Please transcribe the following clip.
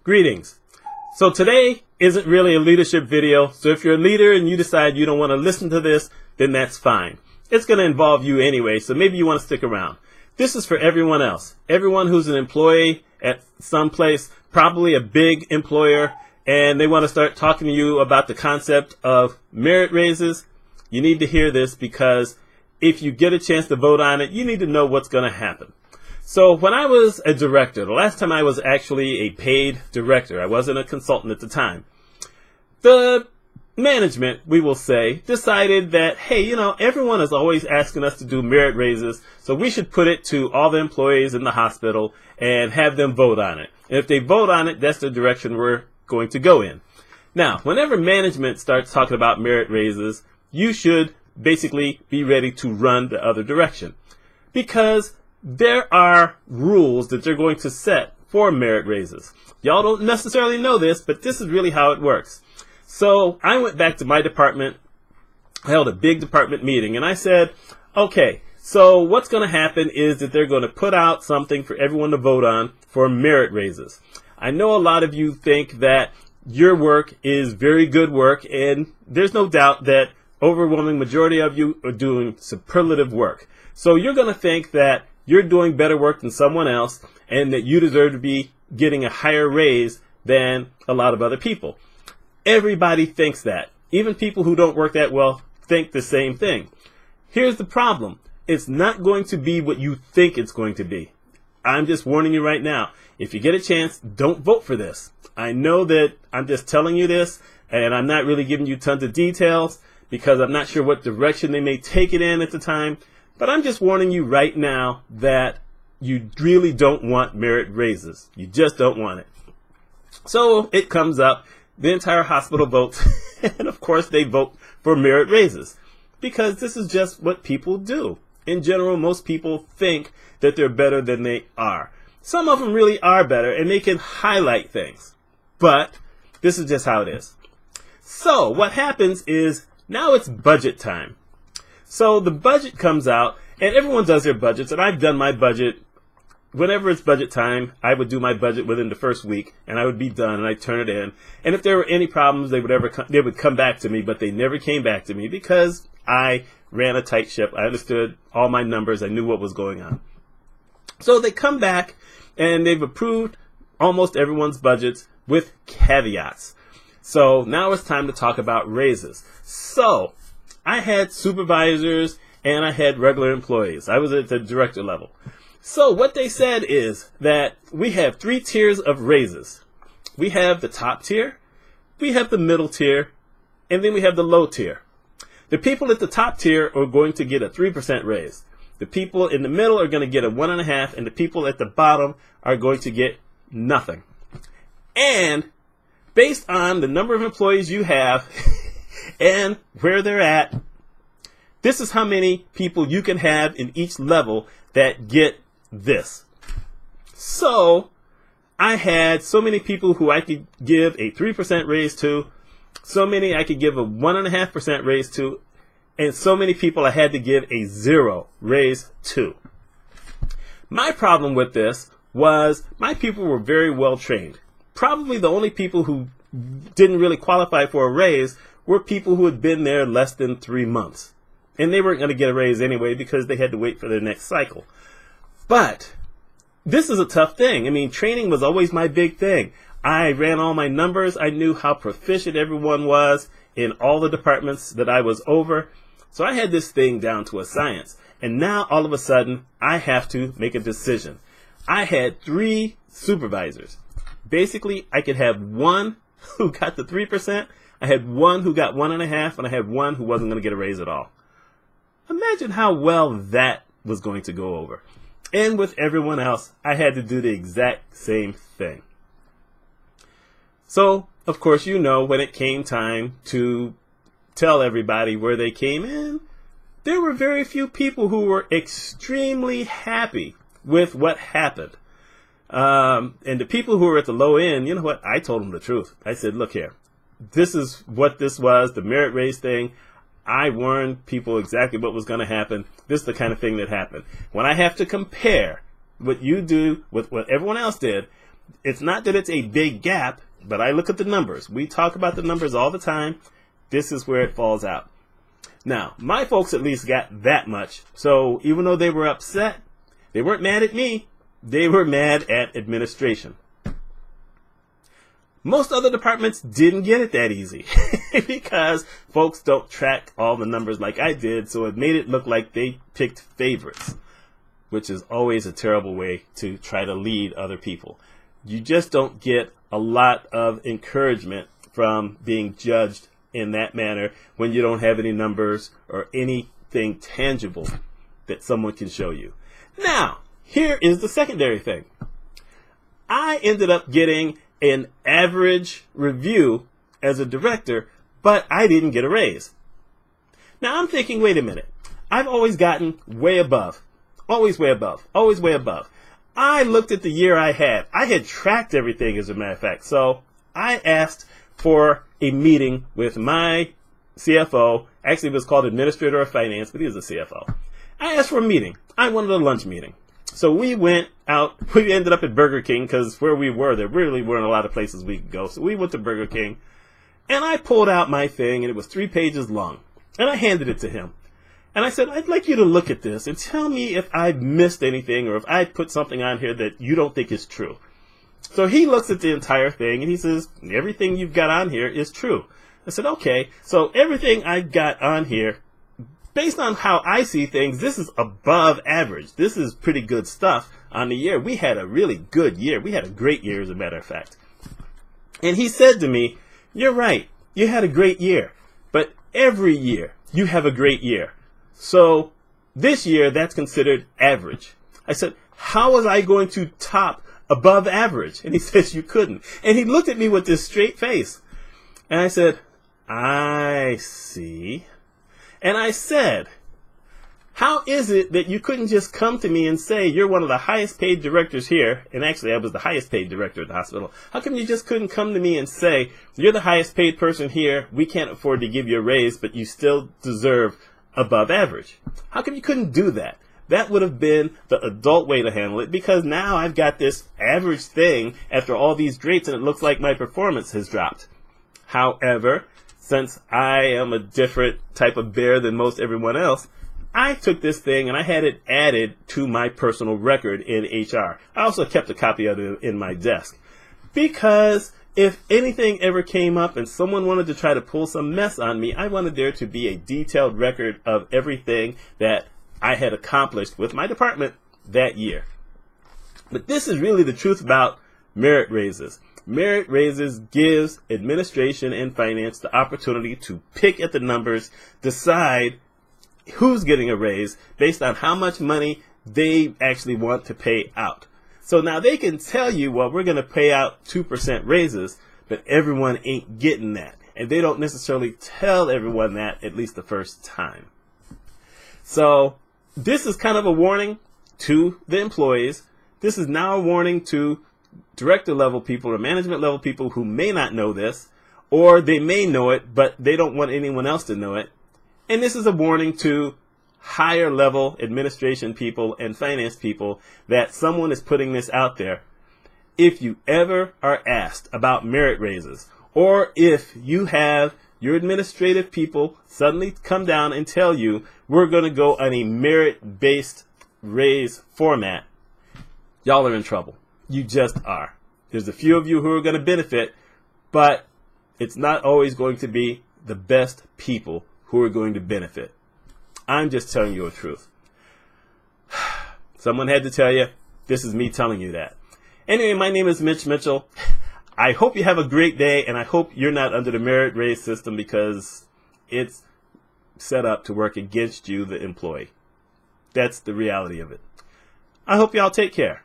Greetings. So today isn't really a leadership video, so if you're a leader and you decide you don't want to listen to this, then that's fine. It's going to involve you anyway, so maybe you want to stick around. This is for everyone else. Everyone who's an employee at some place, probably a big employer, and they want to start talking to you about the concept of merit raises. You need to hear this because if you get a chance to vote on it, you need to know what's going to happen. So when I was a director, the last time I was actually a paid director, I wasn't a consultant at the time, the management, we will say, decided that, hey, everyone is always asking us to do merit raises, so we should put it to all the employees in the hospital and have them vote on it. And if they vote on it, that's the direction we're going to go in. Now, whenever management starts talking about merit raises, you should basically be ready to run the other direction, because there are rules that they're going to set for merit raises. Y'all don't necessarily know this, but this is really how it works. So I went back to my department, I held a big department meeting, and I said, okay, so what's going to happen is that they're going to put out something for everyone to vote on for merit raises. I know a lot of you think that your work is very good work, and there's no doubt that overwhelming majority of you are doing superlative work. So you're going to think that you're doing better work than someone else and that you deserve to be getting a higher raise than a lot of other people. Everybody thinks that. Even people who don't work that well think the same thing. Here's the problem. It's not going to be what you think it's going to be. I'm just warning you right now. If you get a chance, don't vote for this. I know that I'm just telling you this, and I'm not really giving you tons of details because I'm not sure what direction they may take it in at the time. But I'm just warning you right now that you really don't want merit raises. You just don't want it. So it comes up, the entire hospital votes, and of course they vote for merit raises because this is just what people do. In general, most people think that they're better than they are. Some of them really are better, and they can highlight things. But this is just how it is. So what happens is now it's budget time. So the budget comes out, and everyone does their budgets, and I've done my budget. Whenever it's budget time, I would do my budget within the first week, and I would be done, and I'd turn it in. And if there were any problems, they would come back to me, but they never came back to me because I ran a tight ship. I understood all my numbers. I knew what was going on. So they come back, and they've approved almost everyone's budgets with caveats. So now it's time to talk about raises. So I had supervisors and I had regular employees. I was at the director level. So what they said is that we have 3 tiers of raises. We have the top tier, we have the middle tier, and then we have the low tier. The people at the top tier are going to get a 3% raise. The people in the middle are going to get a 1.5%, and the people at the bottom are going to get nothing. And based on the number of employees you have and where they're at, this is how many people you can have in each level that get this. So I had so many people who I could give a 3% raise to, so many I could give a 1.5% raise to, and so many people I had to give a 0 raise to. My problem with this was my people were very well trained. Probably the only people who didn't really qualify for a raise were people who had been there less than 3 months. And they weren't going to get a raise anyway because they had to wait for their next cycle. But this is a tough thing. I mean, training was always my big thing. I ran all my numbers. I knew how proficient everyone was in all the departments that I was over. So I had this thing down to a science. And now all of a sudden, I have to make a decision. I had 3 supervisors. Basically, I could have one who got the 3%. I had one who got 1.5%, and I had one who wasn't going to get a raise at all. Imagine how well that was going to go over. And with everyone else, I had to do the exact same thing. So, of course, when it came time to tell everybody where they came in, there were very few people who were extremely happy with what happened. And the people who were at the low end, you know what? I told them the truth. I said, look here, this is what this was, the merit raise thing. I warned people exactly what was going to happen. This is the kind of thing that happened. When I have to compare what you do with what everyone else did, It's not that it's a big gap, but I look at the numbers. We talk about the numbers all the time. This is where it falls out. Now, my folks at least got that much. So even though they were upset, they weren't mad at me. They were mad at administration. Most other departments didn't get it that easy because folks don't track all the numbers like I did. So it made it look like they picked favorites, which is always a terrible way to try to lead other people. You just don't get a lot of encouragement from being judged in that manner when you don't have any numbers or anything tangible that someone can show you. Now, here is the secondary thing. I ended up getting an average review as a director, but I didn't get a raise. Now I'm thinking, wait a minute. I've always gotten way above. Always way above. Always way above. I looked at the year I had tracked everything, as a matter of fact. So I asked for a meeting with my CFO. Actually, it was called Administrator of Finance, but he was a CFO. I asked for a meeting. I wanted a lunch meeting. So we went out. We ended up at Burger King because where we were, there really weren't a lot of places we could go. So we went to Burger King, and I pulled out my thing, and it was 3 pages long. And I handed it to him. And I said, I'd like you to look at this and tell me if I've missed anything or if I put something on here that you don't think is true. So he looks at the entire thing, and he says, everything you've got on here is true. I said, okay, so everything I've got on here, based on how I see things, this is above average. This is pretty good stuff on the year. We had a really good year. We had a great year, as a matter of fact. And he said to me, you're right. You had a great year. But every year, you have a great year. So this year, that's considered average. I said, how was I going to top above average? And he says, you couldn't. And he looked at me with this straight face. And I said, I see. And I said, how is it that you couldn't just come to me and say you're one of the highest paid directors here? And actually, I was the highest paid director at the hospital. How come you just couldn't come to me and say, you're the highest paid person here. We can't afford to give you a raise, but you still deserve above average. How come you couldn't do that? That would have been the adult way to handle it, because now I've got this average thing after all these greats, and it looks like my performance has dropped. However, since I am a different type of bear than most everyone else, I took this thing and I had it added to my personal record in HR. I also kept a copy of it in my desk, because if anything ever came up and someone wanted to try to pull some mess on me, I wanted there to be a detailed record of everything that I had accomplished with my department that year. But this is really the truth about merit raises. Merit raises gives administration and finance the opportunity to pick at the numbers, decide who's getting a raise based on how much money they actually want to pay out. So now they can tell you, well, we're going to pay out 2% raises, but everyone ain't getting that. And they don't necessarily tell everyone that, at least the first time. So this is kind of a warning to the employees. This is now a warning to director level people or management level people who may not know this, or they may know it, but they don't want anyone else to know it. And this is a warning to higher level administration people and finance people that someone is putting this out there. If you ever are asked about merit raises, or if you have your administrative people suddenly come down and tell you, we're going to go on a merit-based raise format, y'all are in trouble. You just are. There's a few of you who are going to benefit, but it's not always going to be the best people who are going to benefit. I'm just telling you the truth. Someone had to tell you. This is me telling you that. Anyway, my name is Mitch Mitchell. I hope you have a great day, and I hope you're not under the merit raise system, because it's set up to work against you, the employee. That's the reality of it. I hope y'all take care.